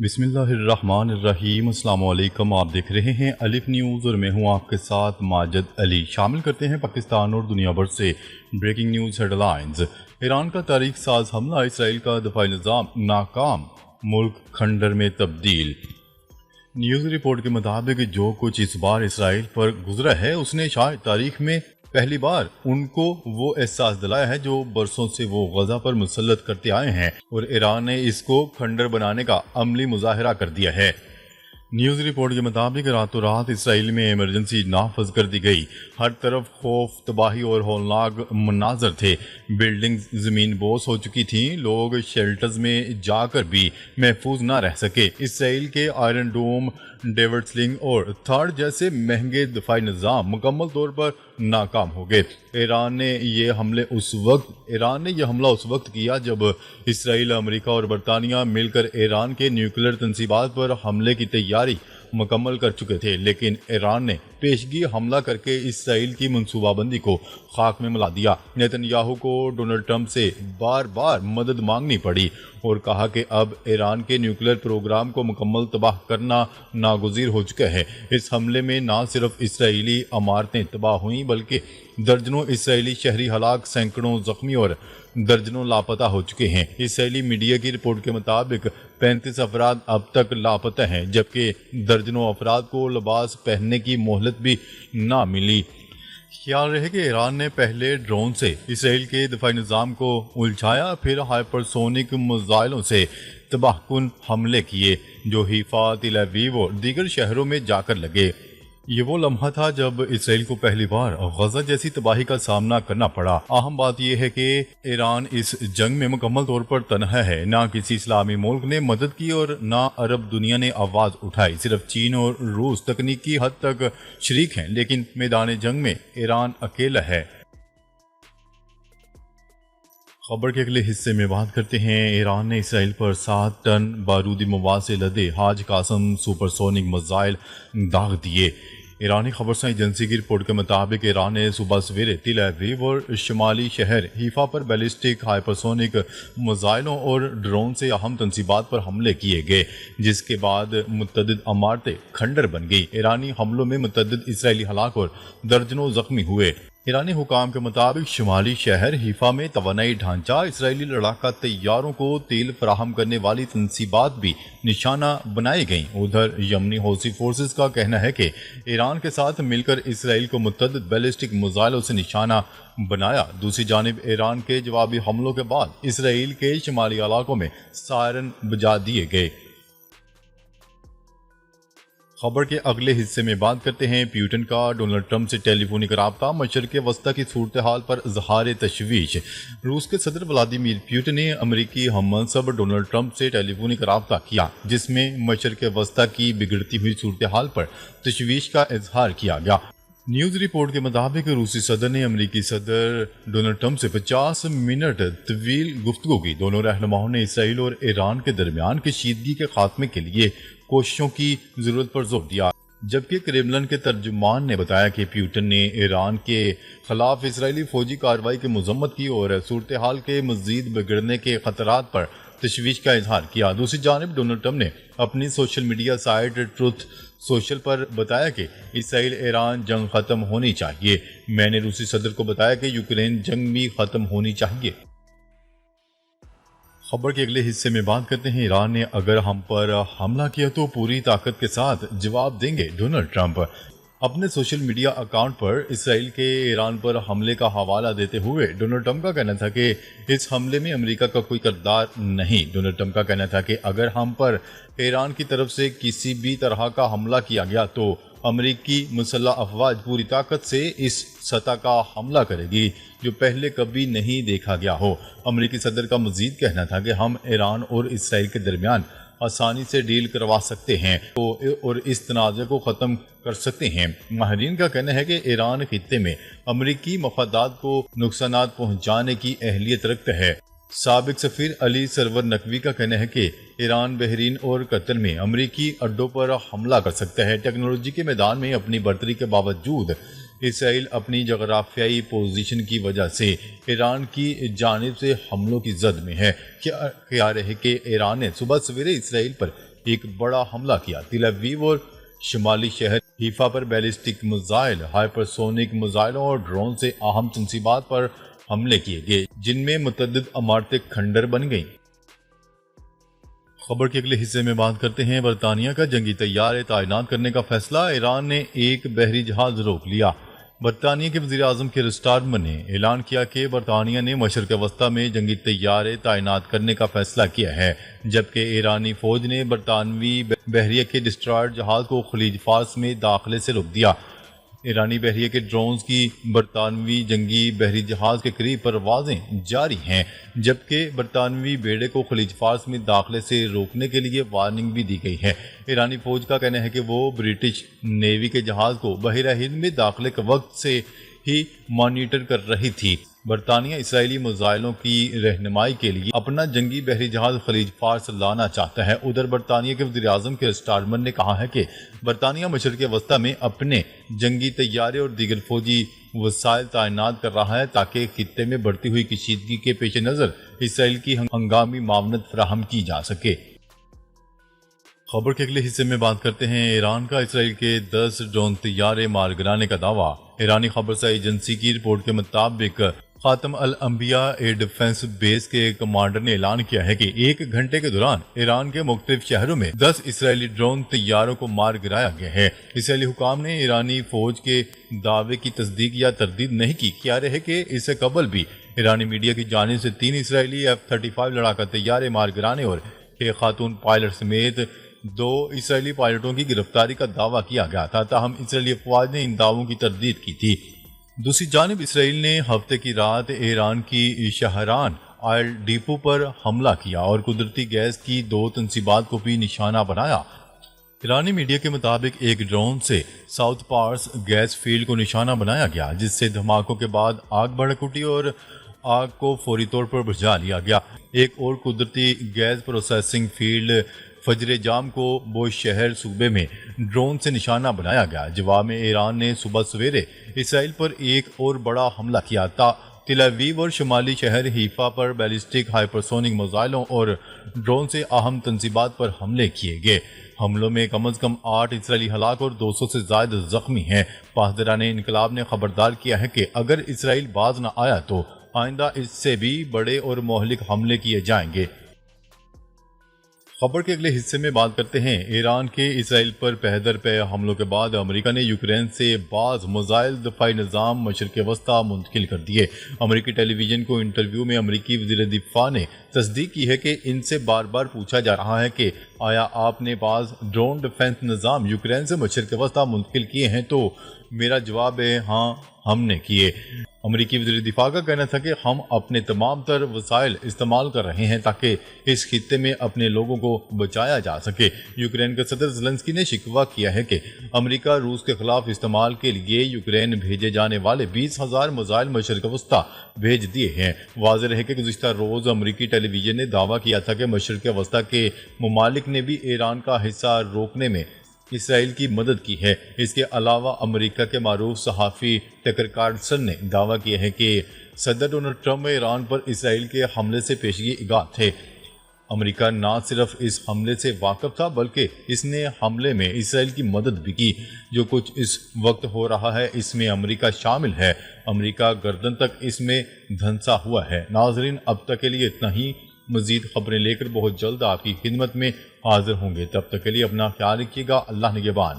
بسم اللہ الرحمن الرحیم۔ السلام علیکم، آپ دیکھ رہے ہیں الف نیوز اور میں ہوں آپ کے ساتھ ماجد علی۔ شامل کرتے ہیں پاکستان اور دنیا بھر سے breaking news headlines. Iran کا تاریخ ساز حملہ، اسرائیل کا دفاعی نظام ناکام، ملک کھنڈر میں تبدیل۔ نیوز رپورٹ کے مطابق جو کچھ اس بار اسرائیل پر گزرا ہے اس نے شاید تاریخ میں پہلی بار ان کو وہ احساس دلایا ہے جو برسوں سے وہ غزہ پر مسلط کرتے آئے ہیں، اور ایران نے اس کو کھنڈر بنانے کا عملی مظاہرہ کر دیا ہے۔ نیوز رپورٹ کے مطابق راتوں رات اسرائیل میں ایمرجنسی نافذ کر دی گئی۔ ہر طرف خوف، تباہی اور ہولناک مناظر تھے۔ بلڈنگز زمین بوس ہو چکی تھیں، لوگ شیلٹرز میں جا کر بھی محفوظ نہ رہ سکے۔ اسرائیل کے آئرن ڈوم، ڈیوڈ سلنگ اور تھارڈ جیسے مہنگے دفاعی نظام مکمل طور پر ناکام ہو گئے۔ ایران نے یہ حملہ اس وقت کیا جب اسرائیل، امریکہ اور برطانیہ مل کر ایران کے نیوکلیر تنصیبات پر حملے کی تیاری مکمل کر چکے تھے، لیکن ایران نے پیشگی حملہ کر کے اسرائیل کی منصوبہ بندی کو خاک میں ملا دیا۔ نیتن یاہو کو ڈونلڈ ٹرمپ سے بار بار مدد مانگنی پڑی اور کہا کہ اب ایران کے نیوکلیر پروگرام کو مکمل تباہ کرنا ناگزیر ہو چکا ہے۔ اس حملے میں نہ صرف اسرائیلی عمارتیں تباہ ہوئیں بلکہ درجنوں اسرائیلی شہری ہلاک، سینکڑوں زخمی اور درجنوں لاپتہ ہو چکے ہیں۔ اسرائیلی میڈیا کی رپورٹ کے مطابق 35 افراد اب تک لاپتہ ہیں، جبکہ درجنوں افراد کو لباس پہننے کی مہلت بھی نہ ملی۔ خیال رہے کہ ایران نے پہلے ڈرون سے اسرائیل کے دفاعی نظام کو الجھایا، پھر ہائپرسونک میزائلوں سے تباہ کن حملے کیے جو حیفا، تل ابیب اور دیگر شہروں میں جا کر لگے۔ یہ وہ لمحہ تھا جب اسرائیل کو پہلی بار غزہ جیسی تباہی کا سامنا کرنا پڑا۔ اہم بات یہ ہے کہ ایران اس جنگ میں مکمل طور پر تنہا ہے۔ نہ کسی اسلامی ملک نے مدد کی اور نہ عرب دنیا نے آواز اٹھائی۔ صرف چین اور روس تکنیکی حد تک شریک ہیں، لیکن میدان جنگ میں ایران اکیلا ہے۔ خبر کے اگلے حصے میں بات کرتے ہیں۔ ایران نے اسرائیل پر 7 ٹن بارودی مواد سے لدے حاج قاسم سپر سونک میزائل داغ دیے۔ ایرانی خبرساں ایجنسی کی رپورٹ کے مطابق ایران نے صبح سویرے تل ابیب اور شمالی شہر حیفا پر بیلسٹک، ہائپرسونک میزائلوں اور ڈرون سے اہم تنصیبات پر حملے کیے گئے، جس کے بعد متعدد عمارتیں کھنڈر بن گئی۔ ایرانی حملوں میں متعدد اسرائیلی ہلاک اور درجنوں زخمی ہوئے۔ ایرانی حکام کے مطابق شمالی شہر حیفا میں توانائی ڈھانچہ، اسرائیلی لڑاکا طیاروں کو تیل فراہم کرنے والی تنصیبات بھی نشانہ بنائی گئیں۔ ادھر یمنی حوثی فورسز کا کہنا ہے کہ ایران کے ساتھ مل کر اسرائیل کو متعدد بیلسٹک میزائلوں سے نشانہ بنایا۔ دوسری جانب ایران کے جوابی حملوں کے بعد اسرائیل کے شمالی علاقوں میں سائرن بجا دیے گئے۔ خبر کے اگلے حصے میں بات کرتے ہیں پیوٹن کا ڈونلڈ ٹرمپ سے ٹیلی فونک رابطہ، مشرق وسطیٰ کی صورتحال پر اظہار تشویش۔ روس کے صدر ولادیمیر پیوٹن نے امریکی ہم منصب ڈونلڈ ٹرمپ سے ٹیلی فونک رابطہ کیا، جس میں مشرق وسطیٰ کی بگڑتی ہوئی صورتحال پر تشویش کا اظہار کیا گیا۔ نیوز رپورٹ کے مطابق روسی صدر نے امریکی صدر ڈونلڈ ٹرمپ سے 50 منٹ طویل گفتگو کی۔ دونوں رہنماؤں نے اسرائیل اور ایران کے درمیان کشیدگی کے خاتمے کے لیے کوششوں کی ضرورت پر زور دیا، جبکہ کریملن کے ترجمان نے بتایا کہ پیوٹن نے ایران کے خلاف اسرائیلی فوجی کارروائی کی مذمت کی اور صورتحال کے مزید بگڑنے کے خطرات پر تشویش کا اظہار کیا۔ دوسری جانب ڈونلڈ ٹرمپ نے اپنی social media site Truth Social پر بتایا کہ اسرائیل ایران جنگ ختم ہونی چاہیے۔ میں نے روسی صدر کو بتایا کہ یوکرین جنگ بھی ختم ہونی چاہیے۔ خبر کے اگلے حصے میں بات کرتے ہیں۔ ایران نے اگر ہم پر حملہ کیا تو پوری طاقت کے ساتھ جواب دیں گے، ڈونلڈ ٹرمپ۔ اپنے سوشل میڈیا اکاؤنٹ پر اسرائیل کے ایران پر حملے کا حوالہ دیتے ہوئے ڈونلڈ ٹرمپ کا کہنا تھا کہ اس حملے میں امریکہ کا کوئی کردار نہیں۔ ڈونلڈ ٹرمپ کا کہنا تھا کہ اگر ہم پر ایران کی طرف سے کسی بھی طرح کا حملہ کیا گیا تو امریکی مسلح افواج پوری طاقت سے اس سطح کا حملہ کرے گی جو پہلے کبھی نہیں دیکھا گیا ہو۔ امریکی صدر کا مزید کہنا تھا کہ ہم ایران اور اسرائیل کے درمیان آسانی سے ڈیل کروا سکتے ہیں اور اس تنازع کو ختم کر سکتے ہیں۔ ماہرین کا کہنا ہے کہ ایران خطے میں امریکی مفادات کو نقصانات پہنچانے کی اہلیت رکھتا ہے۔ سابق سفیر علی سرور نقوی کا کہنا ہے کہ ایران بحرین اور قطر میں امریکی اڈوں پر حملہ کر سکتا ہے۔ ٹیکنالوجی کے میدان میں اپنی برتری کے باوجود اسرائیل اپنی جغرافیائی پوزیشن کی وجہ سے ایران کی جانب سے حملوں کی زد میں ہے۔ خیال ہے کہ ایران نے صبح سویرے اسرائیل پر ایک بڑا حملہ کیا۔ تل ابیب اور شمالی شہر حیفا پر بیلسٹک میزائل، ہائپرسونک میزائلوں اور ڈرون سے اہم تنصیبات پر حملے کیے گئے، جن میں متعدد عمارتیں کھنڈر بن گئیں۔ خبر کے اگلے حصے میں بات کرتے ہیں برطانیہ کا جنگی طیارے تعینات کرنے کا فیصلہ، ایران نے ایک بحری جہاز روک لیا۔ برطانیہ کے وزیر اعظم کیر سٹارمر نے اعلان کیا کہ برطانیہ نے مشرق وسطی میں جنگی طیارے تعینات کرنے کا فیصلہ کیا ہے، جبکہ ایرانی فوج نے برطانوی بحریہ کے ڈسٹرائر جہاز کو خلیج فارس میں داخلے سے روک دیا۔ ایرانی بحریہ کے ڈرونز کی برطانوی جنگی بحری جہاز کے قریب پروازیں جاری ہیں، جبکہ برطانوی بیڑے کو خلیج فارس میں داخلے سے روکنے کے لیے وارننگ بھی دی گئی ہے۔ ایرانی فوج کا کہنا ہے کہ وہ برٹش نیوی کے جہاز کو بحیرہ ہند میں داخلے کے وقت سے ہی مانیٹر کر رہی تھی۔ برطانیہ اسرائیلی میزائلوں کی رہنمائی کے لیے اپنا جنگی بحری جہاز خلیج فارس لانا چاہتا ہے۔ ادھر برطانیہ کے وزیر اعظم کیر سٹارمر نے کہا ہے کہ برطانیہ مشرق وسطی میں اپنے جنگی طیارے اور دیگر فوجی وسائل تعینات کر رہا ہے تاکہ خطے میں بڑھتی ہوئی کشیدگی کے پیش نظر اسرائیل کی ہنگامی معاونت فراہم کی جا سکے۔ خبر کے اگلے حصے میں بات کرتے ہیں ایران کا اسرائیل کے 10 ڈرون طیارے مار گرانے کا دعویٰ۔ ایرانی خبرسا ایجنسی کی رپورٹ کے مطابق خاتم الانبیاء ایئر ڈیفنس بیس کے کمانڈر نے اعلان کیا ہے کہ 1 گھنٹے کے دوران ایران کے مختلف شہروں میں 10 اسرائیلی ڈرون طیاروں کو مار گرایا گیا ہے۔ اسرائیلی حکام نے ایرانی فوج کے دعوے کی تصدیق یا تردید نہیں کی۔ کیا رہے کہ اس سے قبل بھی ایرانی میڈیا کی جانب سے 3 اسرائیلی F-35 لڑاکا طیارے مار گرانے اور 1 خاتون پائلٹ سمیت 2 اسرائیلی پائلٹوں کی گرفتاری کا دعویٰ کیا گیا تھا، تاہم اسرائیلی افواج نے ان دعووں کی تردید کی تھی۔ دوسری جانب اسرائیل نے ہفتے کی رات ایران کی شہران آئل ڈیپو پر حملہ کیا اور قدرتی گیس کی 2 تنصیبات کو بھی نشانہ بنایا۔ ایرانی میڈیا کے مطابق ایک ڈرون سے ساؤتھ پارس گیس فیلڈ کو نشانہ بنایا گیا، جس سے دھماکوں کے بعد آگ بھڑک اٹھی اور آگ کو فوری طور پر بجھا لیا گیا۔ ایک اور قدرتی گیس پروسیسنگ فیلڈ فجر جام کو بوش شہر صوبے میں ڈرون سے نشانہ بنایا گیا۔ جواب میں ایران نے صبح سویرے اسرائیل پر ایک اور بڑا حملہ کیا تھا۔ تل ابیب اور شمالی شہر حیفا پر بیلسٹک ہائپرسونک میزائلوں اور ڈرون سے اہم تنصیبات پر حملے کیے گئے۔ حملوں میں کم از کم 8 اسرائیلی ہلاک اور 200 سے زائد زخمی ہیں۔ پاسداران انقلاب نے خبردار کیا ہے کہ اگر اسرائیل باز نہ آیا تو آئندہ اس سے بھی بڑے اور مہلک حملے کیے جائیں گے۔ خبر کے اگلے حصے میں بات کرتے ہیں ایران کے اسرائیل پر پہ در پہ حملوں کے بعد امریکہ نے یوکرین سے بعض میزائل دفاعی نظام مشرق وسطی منتقل کر دیے۔ امریکی ٹیلی ویژن کو انٹرویو میں امریکی وزیر دفاع نے تصدیق کی ہے کہ ان سے بار بار پوچھا جا رہا ہے کہ آیا آپ نے بعض ڈرون ڈیفنس نظام یوکرین سے مشرق وسطی منتقل کیے ہیں، تو میرا جواب ہے ہاں، ہم نے کیے۔ امریکی وزیر دفاع کا کہنا تھا کہ ہم اپنے تمام تر وسائل استعمال کر رہے ہیں تاکہ اس خطے میں اپنے لوگوں کو بچایا جا سکے۔ یوکرین کے صدر زیلنسکی نے شکوہ کیا ہے کہ امریکہ روس کے خلاف استعمال کے لیے یوکرین بھیجے جانے والے 20,000 میزائل مشرق وسطی بھیج دیے ہیں۔ واضح رہے کہ گزشتہ روز امریکی ٹیلی ویژن نے دعویٰ کیا تھا کہ مشرق وسطی کے ممالک نے بھی ایران کا حصہ روکنے میں اسرائیل کی مدد کی ہے۔ اس کے علاوہ امریکہ کے معروف صحافی ٹکر کارلسن نے دعویٰ کیا ہے کہ صدر ڈونلڈ ٹرمپ ایران پر اسرائیل کے حملے سے پیشگی آگاہ تھے۔ امریکہ نہ صرف اس حملے سے واقف تھا بلکہ اس نے حملے میں اسرائیل کی مدد بھی کی۔ جو کچھ اس وقت ہو رہا ہے اس میں امریکہ شامل ہے۔ امریکہ گردن تک اس میں دھنسا ہوا ہے۔ ناظرین، اب تک کے لیے اتنا ہی۔ مزید خبریں لے کر بہت جلد آپ کی خدمت میں حاضر ہوں گے۔ تب تک کے لیے اپنا خیال رکھیے گا۔ اللہ نگہبان۔